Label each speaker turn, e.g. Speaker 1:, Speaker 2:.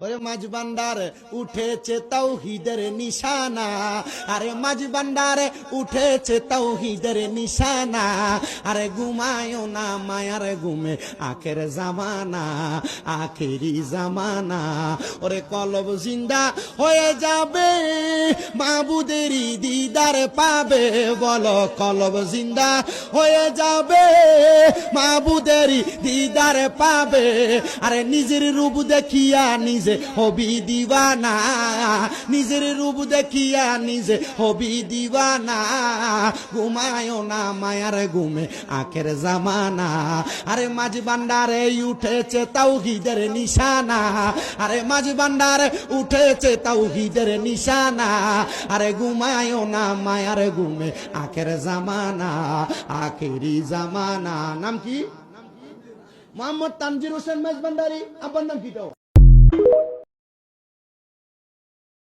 Speaker 1: ওরে মাঝ ভান্ডার উঠেছে তাওহীদের নিশানা, আরে মাঝ ভান্ডার উঠেছে তাওহীদের নিশানা, আরে ঘুমায়ও না মায়ার ঘুমে আখের জামানা, আখেরি জামানা। ওরে কলব জিন্দা হয়ে যাবে মাবুদেরই দিদার পাবে, বলো কলব জিন্দা হয়ে যাবে মাবুদেরই দিদার পাবে। আরে নিজের রূপ দেখিয়া নিজে হবি দিবানা, নিজের রূপ দেখিয়া নিজে হবি দিবানা, ঘুমায়ও না মায়ার ঘুমে আখের জামানা। আরে মাঝ ভান্ডারে উঠেছে তাওহীদের নিশানা, আরে মাঝ ভান্ডারে উঠেছে তাওহীদের নিশানা, আরে ঘুমায়ও না মায়ার ঘুমে আখের জামানা, আখেরি জামানা। নাম কি? মোহাম্মদ তানজির হোসেন মাঝ ভান্ডারী। আপনার নাম কি?